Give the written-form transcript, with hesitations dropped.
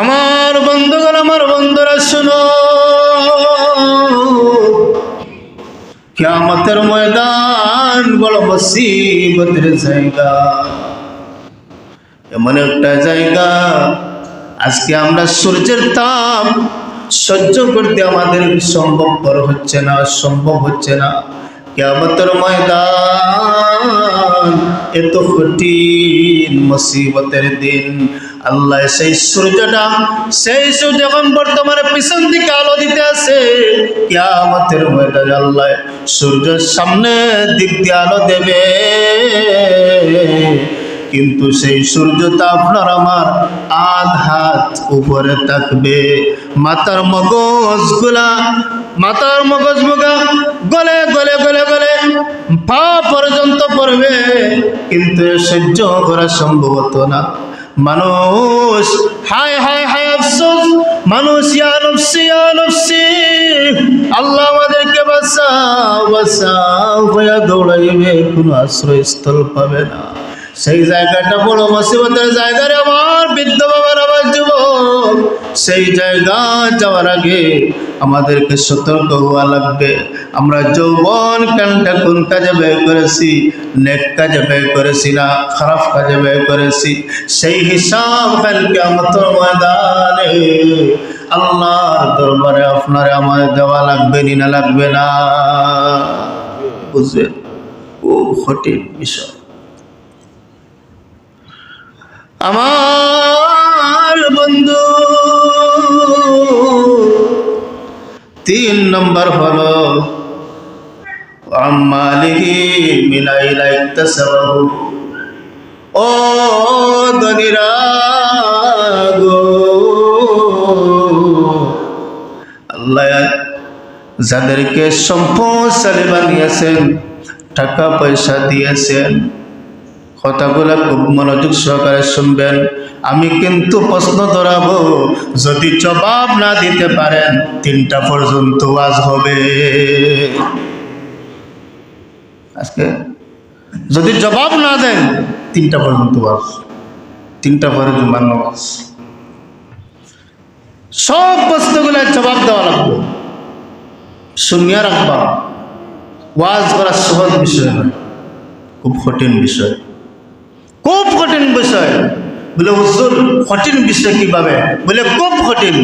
আমার বন্ধুগণ, আমার বন্ধুরা শুনো, কিয়ামতের ময়দান বড় মুসিবতের জায়গা। এমন একটা জায়গা, আজকে আমরা সূর্যের তাপ সহ্য করতে আমাদের সম্ভব হচ্ছে না। কিয়ামতের ময়দান এত কঠিন মুসিবতের দিন। আল্লাহ সেই সূর্য যখন বর্তমানে পিছন দিকে আলো দিতে আছে, কিয়ামতের ময়দানে আল্লাহ সূর্যের সামনে দিক দিয়ে আলো দেবে, কিন্তু সেই সূর্যটা আপনার আমার আধ হাত উপরে থাকবে। মাথার মগজগুলা গলে গলে গলে গলে পা পর্যন্ত পড়বে, কিন্তু সহ্য করা সম্ভবত না। মানুষ হায় হায় হায় আফসোস, মানুষ ইয়া নফসি ইয়া নফসি, আল্লাহ আমাদেরকে বাঁচাও বাঁচাও হইয়া দৌড়াইবে, কোনো আশ্রয়স্থল পাবে না। সেই জায়গাটা বড় মুসিবতের জায়গা রে আমার বৃদ্ধ বাবার, আমার যুবক। সেই জায়গা যাওয়ার আগে আমাদেরকে সতর্ক হওয়া লাগবে। আমরা যৌবন কালটা কোন কাজে ব্যয় করেছি, নেক কাজে ব্যয় করেছি না খারাপ কাজে ব্যয় করেছি, সেই হিসাব কাল কিয়ামতের ময়দানে আল্লাহর দরবারে আপনারে আমাদের দেওয়া লাগবে না লাগবে না? বুঝবেন, খুব কঠিন বিষয়। আমার বন্ধু, 3 নম্বর হলো আমালিহি মিনাইলা ইকতাসাবাহু। ও ধনীরা গো, আল্লাহ যাদেরকে সম্পদশালী বানিয়েছেন, টাকা পয়সা দিয়েছেন, কথাগুলো খুব মনোযোগ সহকারে শুনবেন। আমি কিন্তু প্রশ্ন ধরাবো, যদি জবাব না দিতে পারেন 3টা পর্যন্ত ওয়াজ হবে। আজকে যদি জবাব না দেন 3টা পর্যন্ত ওয়াজ, 3টা পরে জুমার নামাজ। সব প্রশ্নগুলো জবাব দেওয়া লাগবে, শুনিয়া রাখবা। ওয়াজ করা সহজ বিষয় নয়, খুব কঠিন বিষয়, খুব কঠিন বিষয়। বলে হুজুর কঠিন বিষয় কিভাবে? বলে খুব কঠিন।